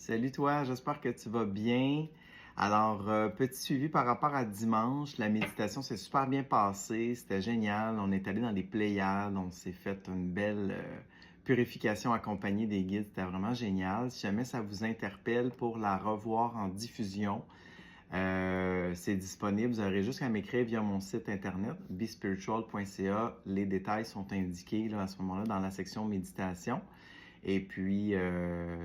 Salut toi, j'espère que tu vas bien. Alors, petit suivi par rapport à dimanche, la méditation s'est super bien passée, c'était génial. On est allé dans les Pléiades, on s'est fait une belle purification accompagnée des guides, c'était vraiment génial. Si jamais ça vous interpelle pour la revoir en diffusion, c'est disponible. Vous aurez juste à m'écrire via mon site internet, bespiritual.ca. Les détails sont indiqués là, à ce moment-là dans la section méditation. Et puis,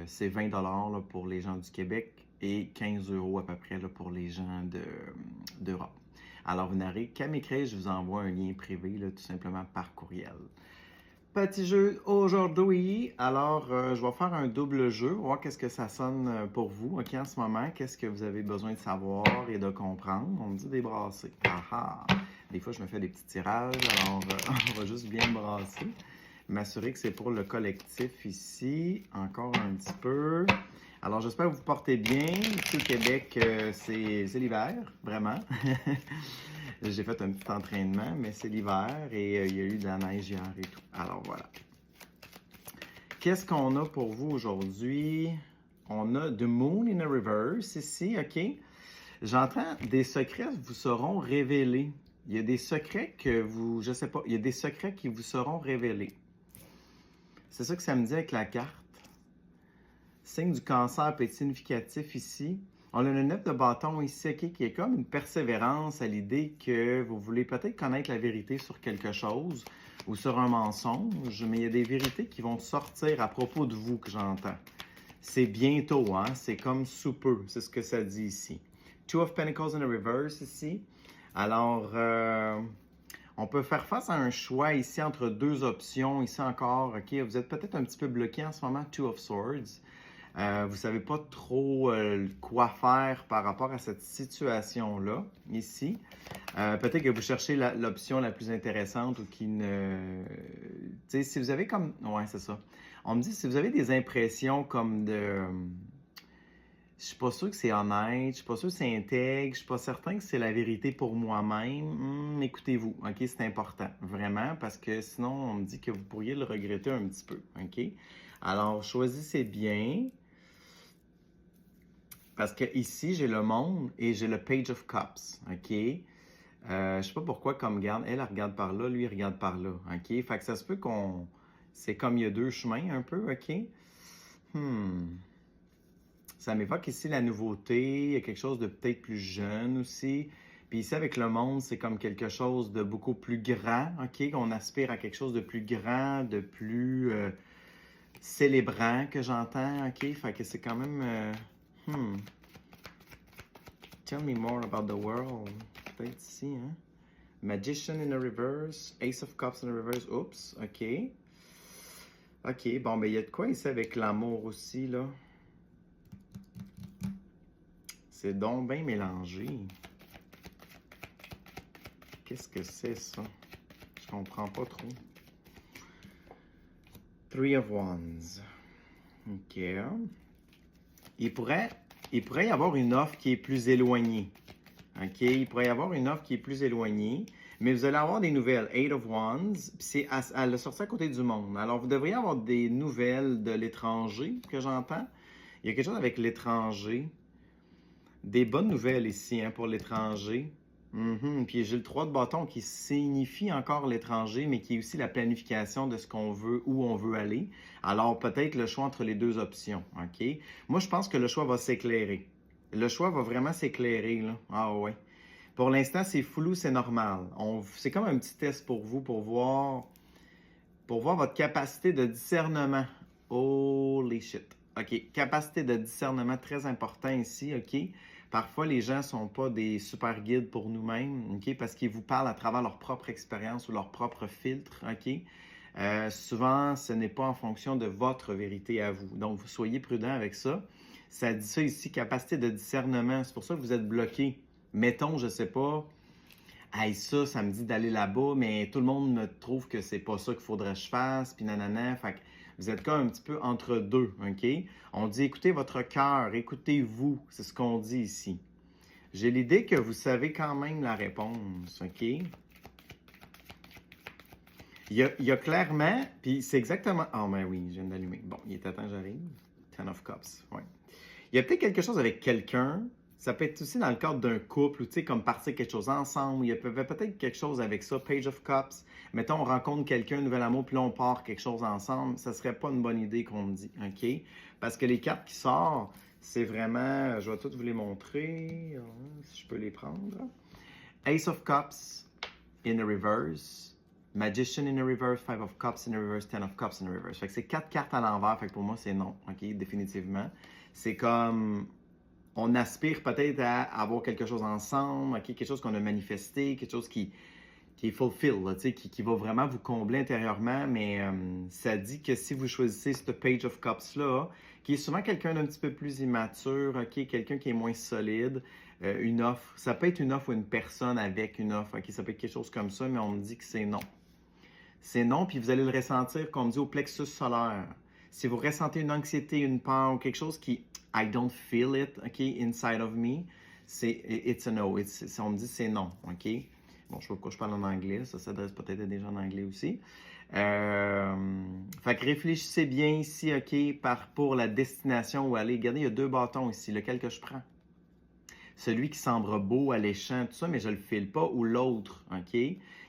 c'est 20 $ pour les gens du Québec et 15 € à peu près là, pour les gens d'Europe. Alors, vous n'aurez qu'à m'écrire, je vous envoie un lien privé, là, tout simplement par courriel. Petit jeu aujourd'hui. Alors, je vais faire un double jeu, voir qu'est-ce que ça sonne pour vous, OK, en ce moment. Qu'est-ce que vous avez besoin de savoir et de comprendre. On me dit des brassées. Ah ah! Des fois, je me fais des petits tirages, alors on va juste bien brasser. M'assurer que c'est pour le collectif ici. Encore un petit peu. Alors, j'espère que vous portez bien. Ici au Québec, c'est l'hiver, vraiment. J'ai fait un petit entraînement, mais c'est l'hiver et il y a eu de la neige hier et tout. Alors, voilà. Qu'est-ce qu'on a pour vous aujourd'hui? On a The Moon in a Reverse ici, OK? J'entends des secrets vous seront révélés. Il y a des secrets que vous, je sais pas, il y a des secrets qui vous seront révélés. C'est ça que ça me dit avec la carte. Signe du cancer peut être significatif ici. On a le 9 de bâton ici, OK, qui est comme une persévérance à l'idée que vous voulez peut-être connaître la vérité sur quelque chose ou sur un mensonge, mais il y a des vérités qui vont sortir à propos de vous que j'entends. C'est bientôt, hein? C'est comme sous peu, c'est ce que ça dit ici. Two of Pentacles in a reverse ici. Alors, on peut faire face à un choix ici entre deux options. Ici encore, OK, vous êtes peut-être un petit peu bloqué en ce moment, Two of Swords. Vous ne savez pas trop quoi faire par rapport à cette situation-là, ici. Peut-être que vous cherchez l'option la plus intéressante ou qui ne... Tu sais, si vous avez comme... Ouais, c'est ça. On me dit, si vous avez des impressions comme de... Je suis pas sûr que c'est honnête, je suis pas sûr que c'est intègre, je suis pas certain que c'est la vérité pour moi-même. Écoutez-vous, OK? C'est important, vraiment, parce que sinon, on me dit que vous pourriez le regretter un petit peu, OK? Alors, choisissez bien, parce que ici, j'ai le monde et j'ai le Page of Cups, OK? Je sais pas pourquoi, comme garde, elle regarde par là, lui, il regarde par là, OK? Fait que ça se peut qu'on... C'est comme il y a deux chemins, un peu, OK? Ça m'évoque ici la nouveauté, il y a quelque chose de peut-être plus jeune aussi. Puis ici, avec le monde, c'est comme quelque chose de beaucoup plus grand, OK? On aspire à quelque chose de plus grand, de plus célébrant que j'entends, OK? Fait que c'est quand même... Tell me more about the world. Peut-être ici, hein? Magician in a reverse, Ace of Cups in a reverse. Oups, OK. OK, bon, ben il y a de quoi ici avec l'amour aussi, là. C'est donc bien mélangé. Qu'est-ce que c'est ça? Je comprends pas trop. Three of Wands. OK. Il pourrait y avoir une offre qui est plus éloignée. OK? Il pourrait y avoir une offre qui est plus éloignée, mais vous allez avoir des nouvelles. Eight of Wands, puis elle a sorti à côté du monde. Alors, vous devriez avoir des nouvelles de l'étranger, que j'entends. Il y a quelque chose avec l'étranger. Des bonnes nouvelles ici, hein, pour l'étranger. Puis j'ai le 3 de bâton qui signifie encore l'étranger, mais qui est aussi la planification de ce qu'on veut, où on veut aller. Alors peut-être le choix entre les deux options, OK? Moi, je pense que le choix va s'éclairer. Le choix va vraiment s'éclairer, là. Ah ouais. Pour l'instant, c'est flou, c'est normal. C'est comme un petit test pour vous, pour voir votre capacité de discernement. Holy shit. OK. Capacité de discernement très important ici, OK? Parfois, les gens ne sont pas des super guides pour nous-mêmes, OK? Parce qu'ils vous parlent à travers leur propre expérience ou leur propre filtre, OK? Souvent, ce n'est pas en fonction de votre vérité à vous. Donc, vous soyez prudent avec ça. Ça dit ça ici, capacité de discernement. C'est pour ça que vous êtes bloqué. Mettons, je ne sais pas, hey, ça me dit d'aller là-bas, mais tout le monde me trouve que c'est pas ça qu'il faudrait que je fasse, puis nanana. Fait que vous êtes comme un petit peu entre deux, OK? On dit écoutez votre cœur, écoutez-vous, c'est ce qu'on dit ici. J'ai l'idée que vous savez quand même la réponse, OK? Il y a clairement, puis c'est exactement... Ah, ben oui, je viens d'allumer. Bon, il est à temps, j'arrive. Ten of Cups, ouais. Il y a peut-être quelque chose avec quelqu'un. Ça peut être aussi dans le cadre d'un couple, ou tu sais, comme partir quelque chose ensemble. Il y avait peut-être quelque chose avec ça. Page of Cups. Mettons, on rencontre quelqu'un, un nouvel amour, puis là, on part quelque chose ensemble. Ça serait pas une bonne idée qu'on me dit, OK? Parce que les cartes qui sortent, c'est vraiment... Je vais toutes vous les montrer, si je peux les prendre. Ace of Cups in the reverse. Magician in the reverse, Five of Cups in the reverse, Ten of Cups in the reverse. Fait que c'est 4 cartes à l'envers. Fait que pour moi, c'est non, OK? Définitivement. C'est comme... On aspire peut-être à avoir quelque chose ensemble, okay? Quelque chose qu'on a manifesté, quelque chose qui est fulfill, là, qui va vraiment vous combler intérieurement, mais ça dit que si vous choisissez ce Page of Cups-là, qui est souvent quelqu'un d'un petit peu plus immature, okay? Quelqu'un qui est moins solide, une offre, ça peut être une offre ou une personne avec une offre, okay? Ça peut être quelque chose comme ça, mais on me dit que c'est non. C'est non, puis vous allez le ressentir, comme on dit, au plexus solaire. Si vous ressentez une anxiété, une peur ou quelque chose qui I don't feel it, OK, inside of me, it's a no. On me dit c'est non, OK? Bon, je ne sais pas pourquoi je parle en anglais, ça s'adresse peut-être à des gens en anglais aussi. Fait que réfléchissez bien ici, OK, pour la destination où aller. Regardez, il y a 2 bâtons ici, lequel que je prends? Celui qui semble beau, alléchant, tout ça, mais je le file pas, ou l'autre, OK?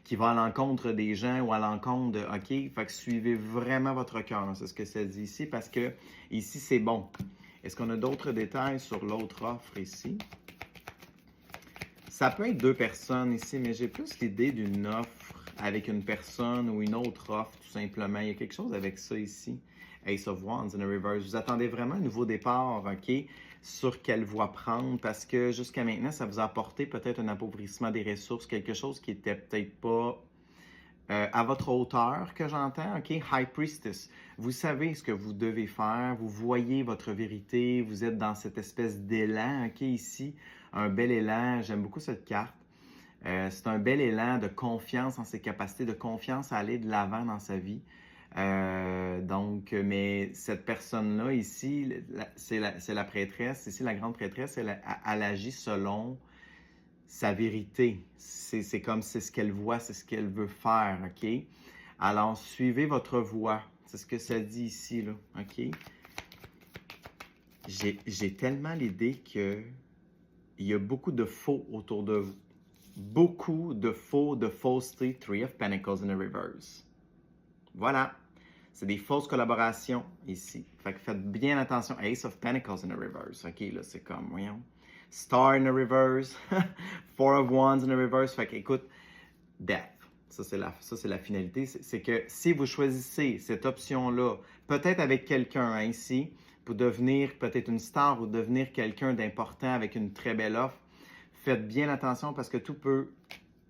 Qui va à l'encontre des gens ou à l'encontre de, OK? Fait que suivez vraiment votre cœur, c'est ce que ça dit ici, parce que ici, c'est bon. Est-ce qu'on a d'autres détails sur l'autre offre ici? Ça peut être 2 personnes ici, mais j'ai plus l'idée d'une offre avec une personne ou une autre offre, tout simplement. Il y a quelque chose avec ça ici. Ace of Wands in the reverse. Vous attendez vraiment un nouveau départ, OK? Sur quelle voie prendre, parce que jusqu'à maintenant, ça vous a apporté peut-être un appauvrissement des ressources, quelque chose qui était peut-être pas à votre hauteur que j'entends, OK? High Priestess. Vous savez ce que vous devez faire, vous voyez votre vérité, vous êtes dans cette espèce d'élan, OK? Ici, un bel élan, j'aime beaucoup cette carte. C'est un bel élan de confiance en ses capacités, de confiance à aller de l'avant dans sa vie. Mais cette personne-là ici, c'est la prêtresse, ici la grande prêtresse, elle agit selon sa vérité. C'est comme c'est ce qu'elle voit, c'est ce qu'elle veut faire, OK? Alors, suivez votre voie. C'est ce que ça dit ici, là, OK? J'ai tellement l'idée que il y a beaucoup de faux autour de vous. Beaucoup de faux, de fausseté. Three of Pentacles in the reverse. Voilà. C'est des fausses collaborations ici. Fait que faites bien attention. Ace of Pentacles in the reverse. OK, là, c'est comme, voyons. Star in the reverse. Four of Wands in the reverse. Fait que, écoute, death. Ça, c'est la finalité. C'est que si vous choisissez cette option-là, peut-être avec quelqu'un ici, pour devenir peut-être une star ou devenir quelqu'un d'important avec une très belle offre, faites bien attention parce que tout peut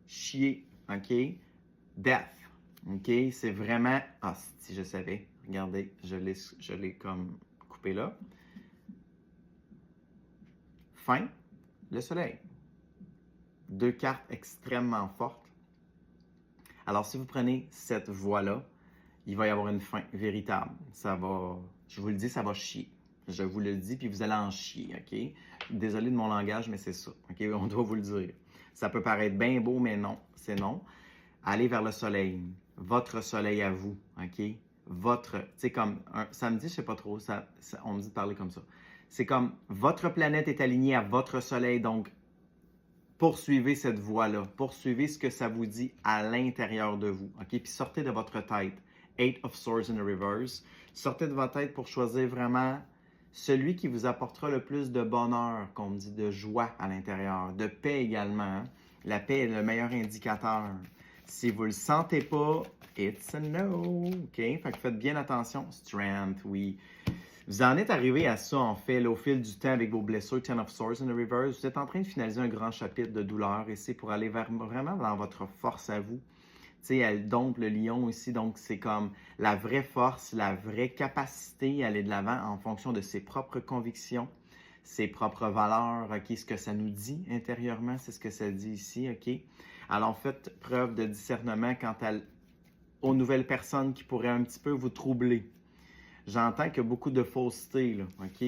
chier. OK? Death. OK? C'est vraiment... Ah, si je savais. Regardez, je l'ai comme coupé là. Fin. Le soleil. 2 cartes extrêmement fortes. Alors, si vous prenez cette voie-là, il va y avoir une fin véritable. Ça va, je vous le dis, ça va chier. Je vous le dis, puis vous allez en chier, OK? Désolé de mon langage, mais c'est ça, OK? On doit vous le dire. Ça peut paraître bien beau, mais non, c'est non. Allez vers le soleil. Votre soleil à vous, OK? Tu sais, comme un samedi, je sais pas trop, on me dit de parler comme ça. C'est comme votre planète est alignée à votre soleil, donc poursuivez cette voie-là. Poursuivez ce que ça vous dit à l'intérieur de vous. OK? Puis sortez de votre tête. Eight of Swords in the reverse. Sortez de votre tête pour choisir vraiment celui qui vous apportera le plus de bonheur, qu'on me dit, de joie à l'intérieur, de paix également. Hein? La paix est le meilleur indicateur. Si vous ne le sentez pas, it's a no. OK? Fait que faites bien attention. Strength, oui. Vous en êtes arrivé à ça, en fait, là, au fil du temps avec vos blessures, Ten of Swords in the reverse. Vous êtes en train de finaliser un grand chapitre de douleur ici pour aller vraiment dans votre force à vous. Tu sais, elle dompte le lion ici, donc c'est comme la vraie force, la vraie capacité à aller de l'avant en fonction de ses propres convictions, ses propres valeurs, OK? Ce que ça nous dit intérieurement, c'est ce que ça dit ici, OK? Alors, faites preuve de discernement quant aux nouvelles personnes qui pourraient un petit peu vous troubler. J'entends qu'il y a beaucoup de fausseté, là, OK?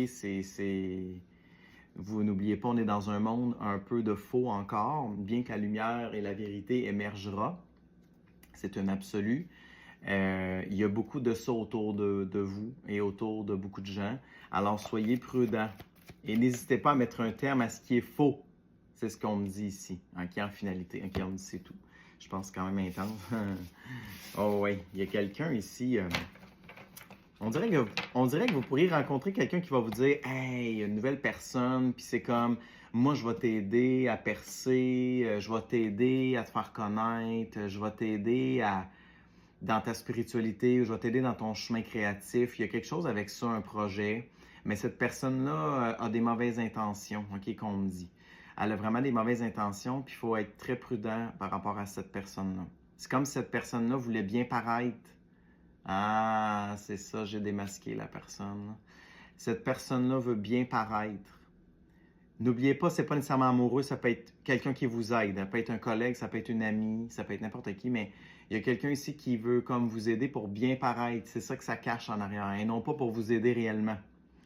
Vous n'oubliez pas, on est dans un monde un peu de faux encore, bien que la lumière et la vérité émergera. C'est un absolu. Il y a beaucoup de ça autour de vous et autour de beaucoup de gens. Alors, soyez prudents et n'hésitez pas à mettre un terme à ce qui est faux. C'est ce qu'on me dit ici, en finalité. On me dit c'est tout. Je pense quand même intense. Oh oui, il y a quelqu'un ici. On dirait que vous pourriez rencontrer quelqu'un qui va vous dire « Hey, une nouvelle personne, puis c'est comme, moi, je vais t'aider à percer, je vais t'aider à te faire connaître, je vais t'aider dans ta spiritualité, je vais t'aider dans ton chemin créatif. » Il y a quelque chose avec ça, un projet, mais cette personne-là a des mauvaises intentions, OK, qu'on me dit. Elle a vraiment des mauvaises intentions, puis il faut être très prudent par rapport à cette personne-là. C'est comme si cette personne-là voulait bien paraître. Ah, c'est ça, j'ai démasqué la personne. Cette personne-là veut bien paraître. N'oubliez pas, c'est pas nécessairement amoureux, ça peut être quelqu'un qui vous aide. Ça peut être un collègue, ça peut être une amie, ça peut être n'importe qui, mais il y a quelqu'un ici qui veut comme vous aider pour bien paraître. C'est ça que ça cache en arrière, et non pas pour vous aider réellement.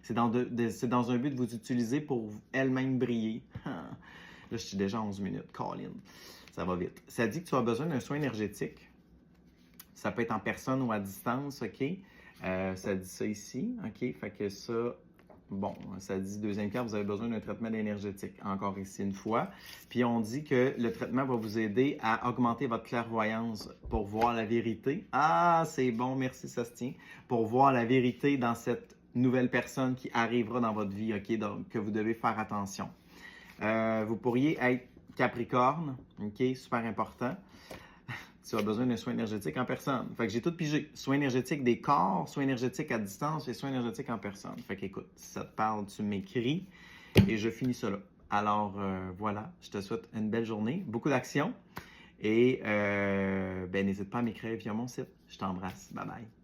C'est dans un but de vous utiliser pour elle-même briller. Là, je suis déjà à 11 minutes. Colin, ça va vite. Ça dit que tu as besoin d'un soin énergétique. Ça peut être en personne ou à distance, OK? Ça dit ça ici, OK? Fait que ça, bon, ça dit deuxième carte, vous avez besoin d'un traitement énergétique, encore ici une fois. Puis on dit que le traitement va vous aider à augmenter votre clairvoyance pour voir la vérité. Ah, c'est bon, merci, ça se tient. Pour voir la vérité dans cette nouvelle personne qui arrivera dans votre vie, OK? Donc, que vous devez faire attention. Vous pourriez être Capricorne, OK? Super important. Tu as besoin d'un soin énergétique en personne. Fait que j'ai tout pigé. Soin énergétique des corps, soin énergétique à distance et soin énergétique en personne. Fait qu'écoute, si ça te parle, tu m'écris et je finis ça là. Alors voilà, je te souhaite une belle journée, beaucoup d'action et n'hésite pas à m'écrire via mon site. Je t'embrasse. Bye bye.